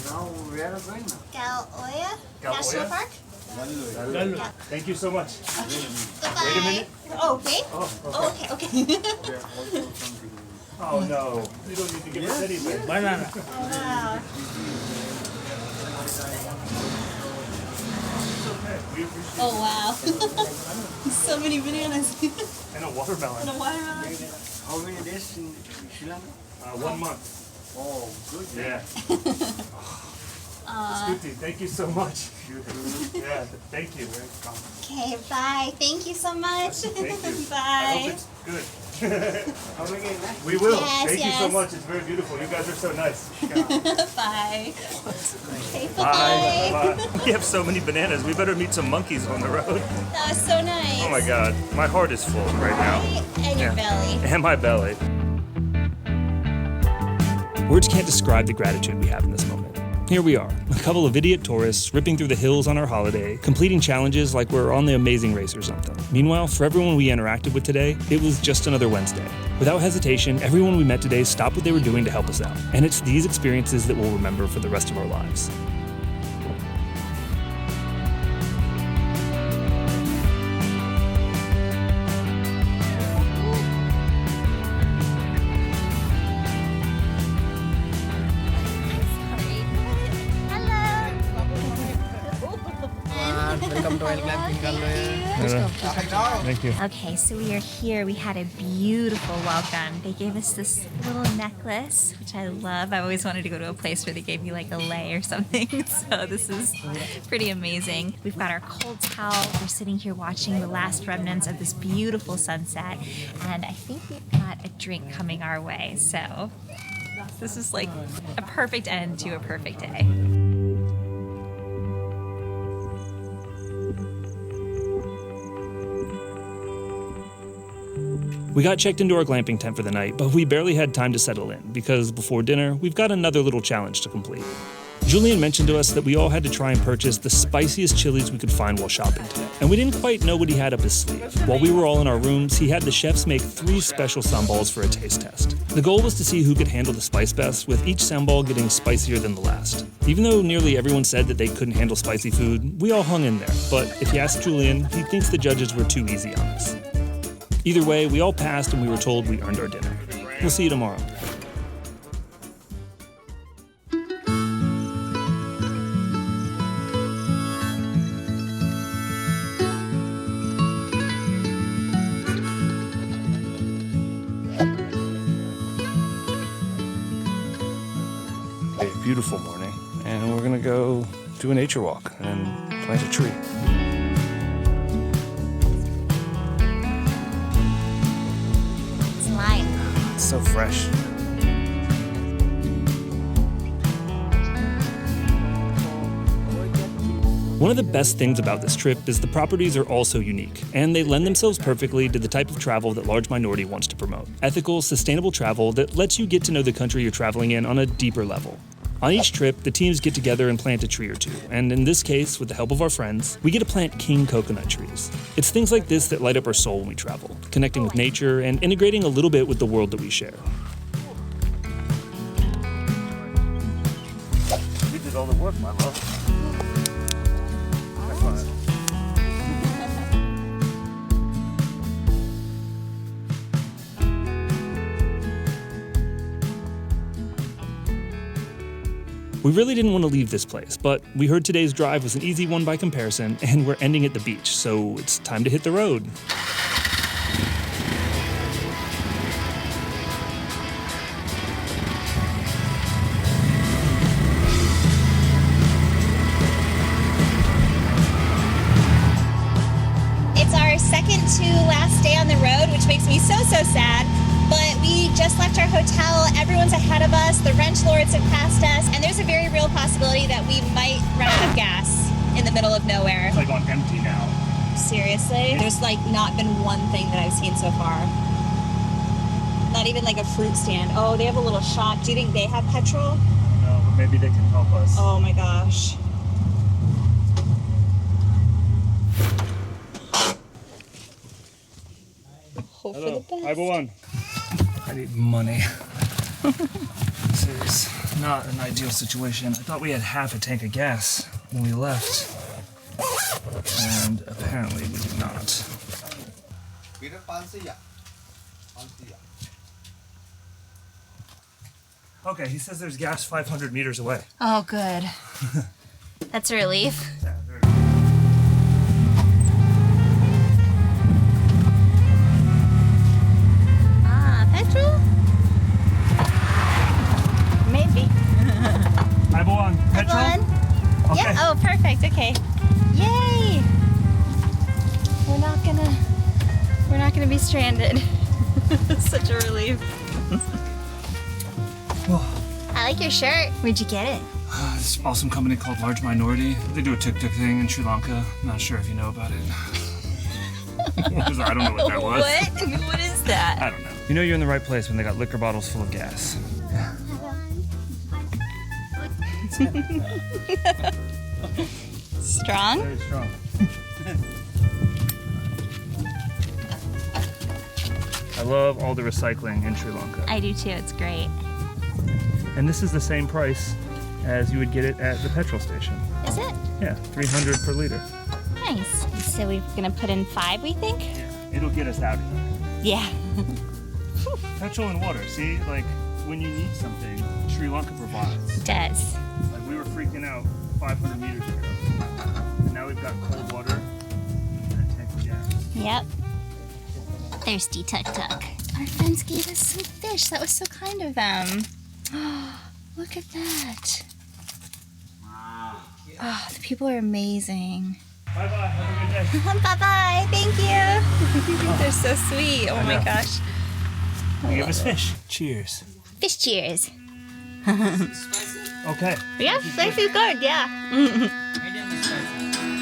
Now where are we going now? Galoya National National Park? Yeah. Thank you so much. Goodbye. Wait a minute. Oh, okay. Oh, Okay. Oh no, you don't need to give us anything. Banana. Wow. We appreciate Oh, wow. So many bananas. And a watermelon. And a watermelon. How many days in Sri Lanka? 1 month. Oh, good. Yeah. Scooty, thank you so much. Yeah, thank you. Okay, bye. Thank you so much. Thank you. Bye. I hope it's good. We will. Yes, Thank you so yes. much. It's very beautiful. You guys are so nice. Bye. Okay, Bye. bye. Bye. We have so many bananas. We better meet some monkeys on the road. That was so nice. Oh my God. My heart is full right now. And your belly. And my belly. Words can't describe the gratitude we have in this moment. Here we are, a couple of idiot tourists ripping through the hills on our holiday, completing challenges like we're on the Amazing Race or something. Meanwhile, for everyone we interacted with today, it was just another Wednesday. Without hesitation, everyone we met today stopped what they were doing to help us out. And it's these experiences that we'll remember for the rest of our lives. Welcome to Wild Glamping Thank you. Okay, so we are here. We had a beautiful welcome. They gave us this little necklace, which I love. I always wanted to go to a place where they gave you like a lei or something. So this is pretty amazing. We've got our cold towel. We're sitting here watching the last remnants of this beautiful sunset. And I think we've got a drink coming our way. So this is like a perfect end to a perfect day. We got checked into our glamping tent for the night, but we barely had time to settle in because before dinner, we've got another little challenge to complete. Julian mentioned to us that we all had to try and purchase the spiciest chilies we could find while shopping today. And we didn't quite know what he had up his sleeve. While we were all in our rooms, he had the chefs make 3 special samballs for a taste test. The goal was to see who could handle the spice best, with each sambal getting spicier than the last. Even though nearly everyone said that they couldn't handle spicy food, we all hung in there. But if you ask Julian, he thinks the judges were too easy on us. Either way, we all passed and we were told we earned our dinner. We'll see you tomorrow. A beautiful morning, and we're gonna go do a nature walk and plant a tree. It's so fresh. One of the best things about this trip is the properties are also unique, and they lend themselves perfectly to the type of travel that Large Minority wants to promote. Ethical, sustainable travel that lets you get to know the country you're traveling in on a deeper level. On each trip, the teams get together and plant a tree or two, and in this case, with the help of our friends, we get to plant king coconut trees. It's things like this that light up our soul when we travel, connecting with nature and integrating a little bit with the world that we share. You did all the work, my love. High five. We really didn't want to leave this place, but we heard today's drive was an easy one by comparison, and we're ending at the beach, so it's time to hit the road. It's our second to last day on the road, which makes me so sad. But we just left our hotel, everyone's ahead of us, the wrench lords have passed us, and there's a very real possibility that we might run out of gas in the middle of nowhere. It's like on empty now. Seriously? There's like not been one thing that I've seen so far. Not even like a fruit stand. Oh, they have a little shop. Do you think they have petrol? No, but maybe they can help us. Oh my gosh. Hope for the best. Everyone. I need money. This is not an ideal situation. I thought we had half a tank of gas when we left. And apparently we did not. Okay, he says there's gas 500 meters away. Oh, good. That's a relief. Petrol? Maybe. Everyone, petrol? Everyone? Okay. Yay! We're not gonna be stranded. Such a relief. I like your shirt. Where'd you get it? This awesome company called Large Minority. They do a tuk-tuk thing in Sri Lanka. Not sure if you know about it. I don't know what that was. What? What is that? I don't know. You know you're in the right place when they got liquor bottles full of gas. Strong? Very strong. I love all the recycling in Sri Lanka. I do too, it's great. And this is the same price as you would get it at the petrol station. Is it? Yeah, 300 per liter. Nice. So we're gonna put in 5, we think? It'll get us out of here. Yeah. Petrol and water, see? Like, when you need something, Sri Lanka provides. It does. Like, we were freaking out 500 meters ago. And now we've got cold water and a tank of gas. Yep. Thirsty tuk-tuk. Our friends gave us some fish. That was so kind of them. Look at that. Oh, the people are amazing. Bye-bye, have a good day. Bye-bye, thank you. They're so sweet. Oh my gosh. You give us fish. Cheers. Fish cheers. Okay. Yeah, spicy is good, yeah.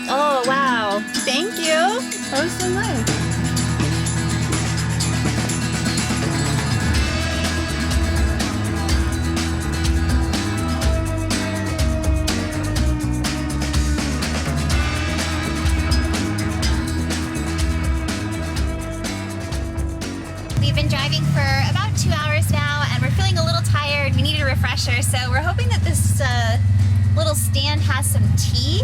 Oh, wow. Thank you. That was so nice. We've been driving for about 2 hours now, and we're feeling a little tired. We needed a refresher, so we're hoping that this little stand has some tea.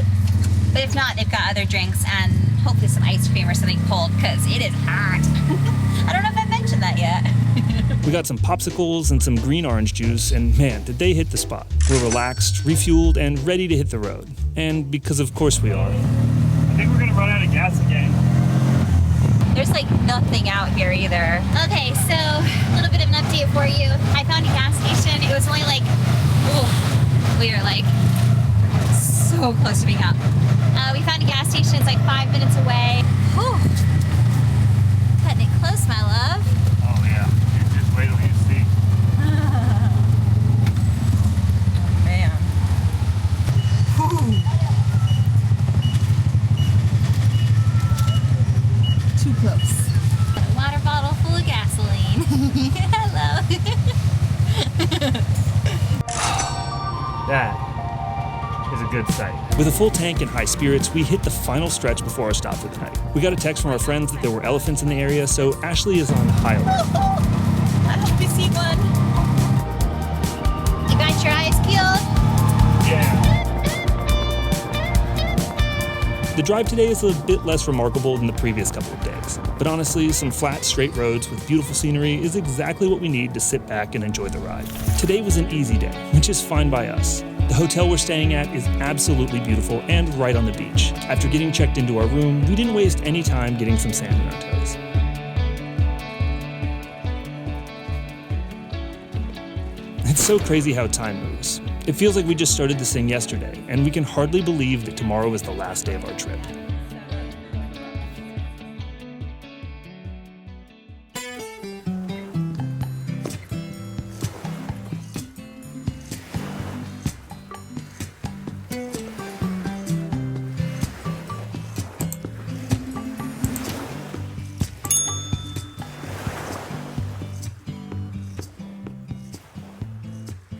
But if not, they've got other drinks and hopefully some ice cream or something cold, because it is hot. I don't know if I mentioned that yet. We got some popsicles and some green orange juice, and man, did they hit the spot. We're relaxed, refueled, and ready to hit the road. And because of course we are. I think we're gonna run out of gas again. There's like nothing out here either. Okay, so a little bit of an update for you. I found a gas station. It was only like, we were like so close to being out. We found a gas station. It's like 5 minutes away. Whew. Cutting it close, my love. Oh yeah, just wait till you see. Oh man. Whew. Too close. A water bottle full of gasoline. Hello. That is a good sight. With a full tank and high spirits, we hit the final stretch before our stop for the night. We got a text from our friends that there were elephants in the area, so Ashley is on high alert. I hope we see one. You got your eyes peeled? Yeah. The drive today is a bit less remarkable than the previous couple of days. But honestly, some flat, straight roads with beautiful scenery is exactly what we need to sit back and enjoy the ride. Today was an easy day, which is fine by us. The hotel we're staying at is absolutely beautiful and right on the beach. After getting checked into our room, we didn't waste any time getting some sand in our toes. It's so crazy how time moves. It feels like we just started this thing yesterday, and we can hardly believe that tomorrow is the last day of our trip.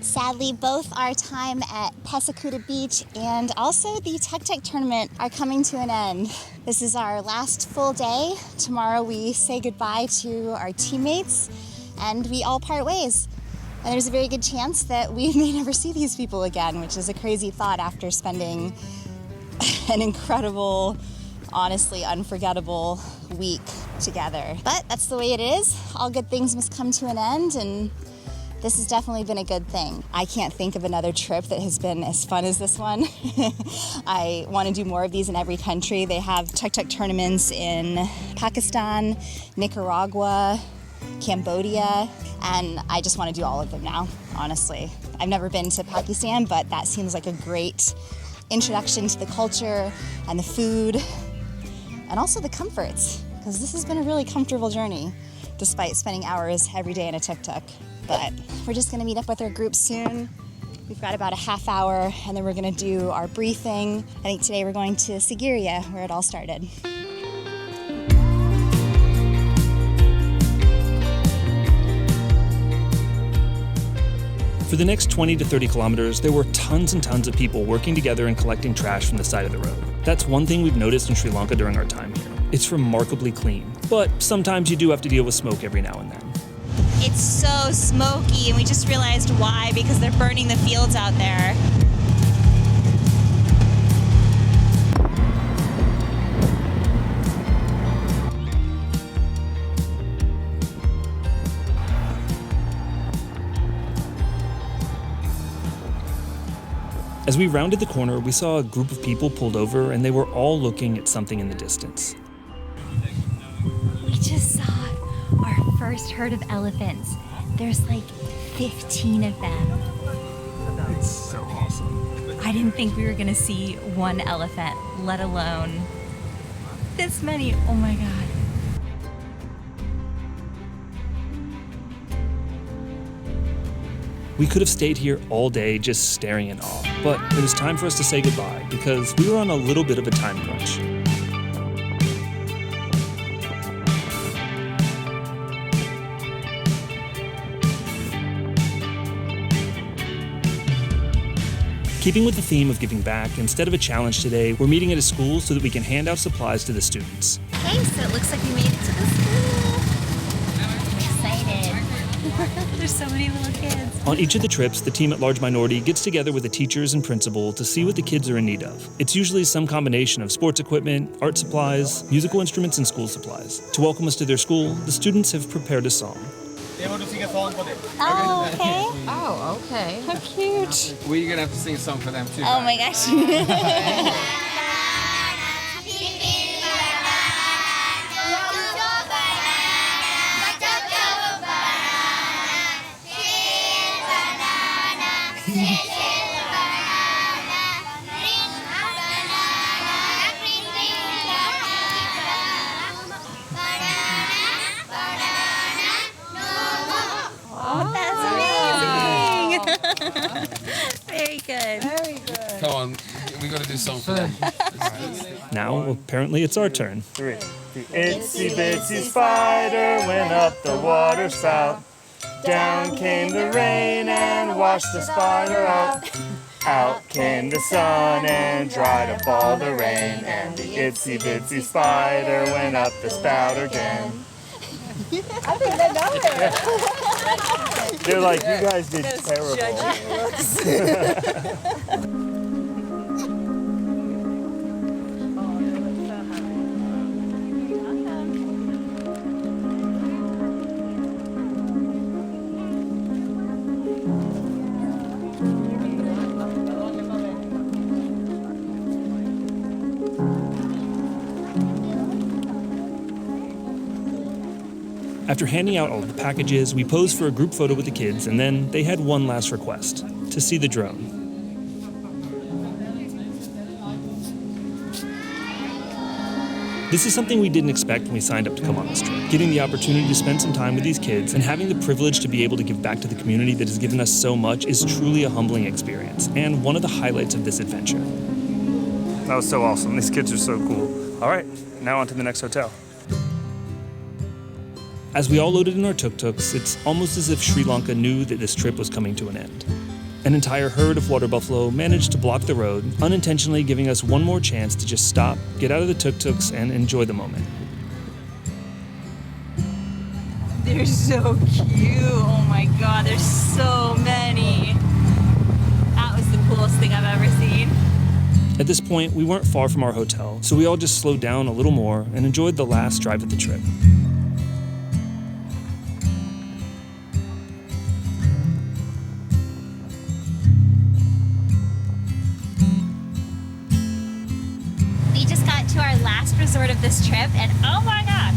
Sadly, both our time at Pesakuta Beach and also the Tuk-Tuk tournament are coming to an end. This is our last full day. Tomorrow we say goodbye to our teammates and we all part ways. And there's a very good chance that we may never see these people again, which is a crazy thought after spending an incredible, honestly unforgettable week together. But that's the way it is. All good things must come to an end, and this has definitely been a good thing. I can't think of another trip that has been as fun as this one. I want to do more of these in every country. They have tuk-tuk tournaments in Pakistan, Nicaragua, Cambodia, and I just want to do all of them now, honestly. I've never been to Pakistan, but that seems like a great introduction to the culture and the food and also the comforts, because this has been a really comfortable journey despite spending hours every day in a tuk-tuk. But we're just gonna meet up with our group soon. We've got about a half hour and then we're gonna do our briefing. I think today we're going to Sigiriya, where it all started. For the next 20 to 30 kilometers, there were tons and tons of people working together and collecting trash from the side of the road. That's one thing we've noticed in Sri Lanka during our time here. It's remarkably clean, but sometimes you do have to deal with smoke every now and then. It's so smoky, and we just realized why, because they're burning the fields out there. As we rounded the corner, we saw a group of people pulled over, and they were all looking at something in the distance. We just saw our first herd of elephants. There's like 15 of them. It's so awesome. I didn't think we were gonna see one elephant, let alone this many. Oh my God. We could have stayed here all day just staring in awe, but it was time for us to say goodbye because we were on a little bit of a time crunch. Keeping with the theme of giving back, instead of a challenge today, we're meeting at a school so that we can hand out supplies to the students. Okay, so it looks like we made it to the school. I'm excited. There's so many little kids. On each of the trips, the team at Large Minority gets together with the teachers and principal to see what the kids are in need of. It's usually some combination of sports equipment, art supplies, musical instruments, and school supplies. To welcome us to their school, the students have prepared a song. They want to sing a song for them. Oh, okay. Oh, okay. How cute. We're gonna have to sing a song for them too. Oh my gosh. Very good. Very good. Come on, we gotta do a song for them. Now, apparently, it's our turn. 3. The itsy bitsy spider went up the water spout. Down came the rain and washed the spider out. Out came the sun and dried up all the rain. And the itsy bitsy spider went up the spout again. I think they know it. They're like, you guys did terrible. After handing out all of the packages, we posed for a group photo with the kids, and then they had one last request: to see the drone. This is something we didn't expect when we signed up to come on this trip. Getting the opportunity to spend some time with these kids and having the privilege to be able to give back to the community that has given us so much is truly a humbling experience, and one of the highlights of this adventure. That was so awesome. These kids are so cool. All right, now on to the next hotel. As we all loaded in our tuk-tuks, it's almost as if Sri Lanka knew that this trip was coming to an end. An entire herd of water buffalo managed to block the road, unintentionally giving us one more chance to just stop, get out of the tuk-tuks, and enjoy the moment. They're so cute. Oh my God, there's so many. That was the coolest thing I've ever seen. At this point, we weren't far from our hotel, so we all just slowed down a little more and enjoyed the last drive of the trip. Resort of this trip, and oh my God,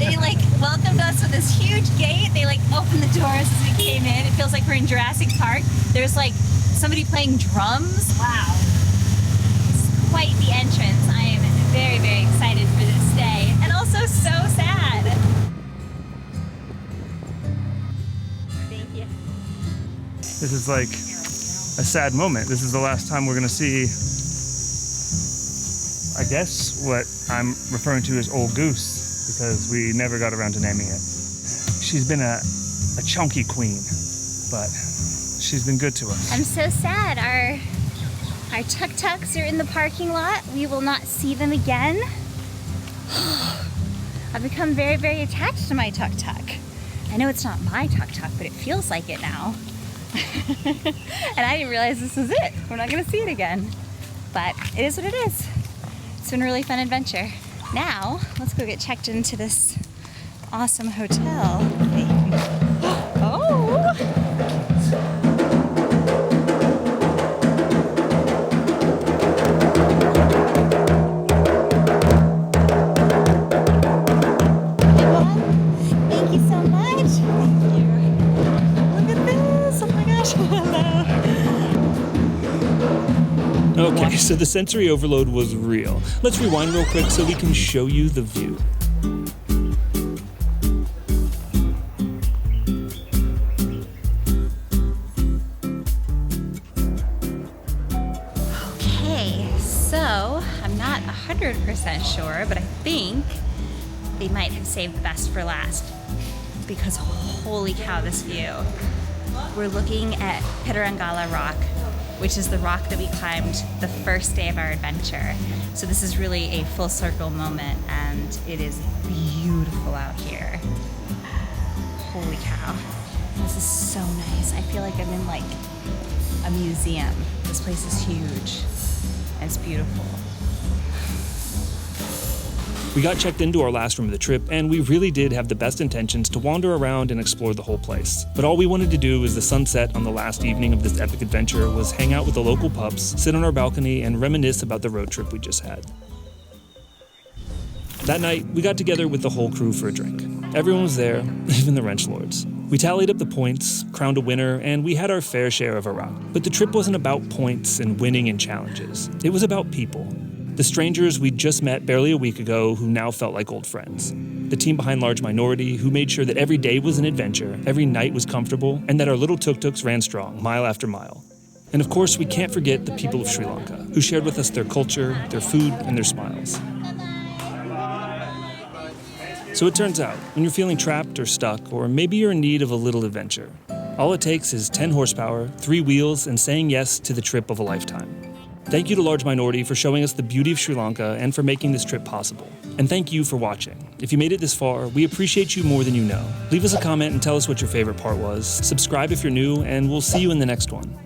they like welcomed us with this huge gate. They like opened the doors as we came in. It feels like we're in Jurassic Park. There's like somebody playing drums. Wow. quite the entrance. I am very, very excited for this day, and also so sad. Thank you. This is like a sad moment. This is the last time we're gonna see, I guess, what I'm referring to as Old Goose, because we never got around to naming it. She's been a chunky queen, but she's been good to us. I'm so sad. Our tuk-tuks are in the parking lot. We will not see them again. I've become very, very attached to my tuk-tuk. I know it's not my tuk-tuk, but it feels like it now. And I didn't realize this was it. We're not gonna see it again. But it is what it is. It's been a really fun adventure. Now, let's go get checked into this awesome hotel. Oh! Thank you so much. Thank you. Look at this. Oh my gosh. Hello. Okay, so the sensory overload was real. Let's rewind real quick so we can show you the view. Okay, so I'm not 100% sure, but I think they might have saved the best for last, because holy cow, this view. We're looking at Pitarangala Rock, which is the rock that we climbed the first day of our adventure. So this is really a full circle moment, and it is beautiful out here. Holy cow. This is so nice. I feel like I'm in like a museum. This place is huge and it's beautiful. We got checked into our last room of the trip, and we really did have the best intentions to wander around and explore the whole place. But all we wanted to do as the sunset on the last evening of this epic adventure was hang out with the local pups, sit on our balcony, and reminisce about the road trip we just had. That night, we got together with the whole crew for a drink. Everyone was there, even the wrench lords. We tallied up the points, crowned a winner, and we had our fair share of a rock. But the trip wasn't about points and winning and challenges. It was about people. The strangers we'd just met barely a week ago who now felt like old friends. The team behind Large Minority who made sure that every day was an adventure, every night was comfortable, and that our little tuk-tuks ran strong, mile after mile. And of course, we can't forget the people of Sri Lanka, who shared with us their culture, their food, and their smiles. So it turns out, when you're feeling trapped or stuck, or maybe you're in need of a little adventure, all it takes is 10 horsepower, 3 wheels, and saying yes to the trip of a lifetime. Thank you to Large Minority for showing us the beauty of Sri Lanka and for making this trip possible. And thank you for watching. If you made it this far, we appreciate you more than you know. Leave us a comment and tell us what your favorite part was. Subscribe if you're new, and we'll see you in the next one.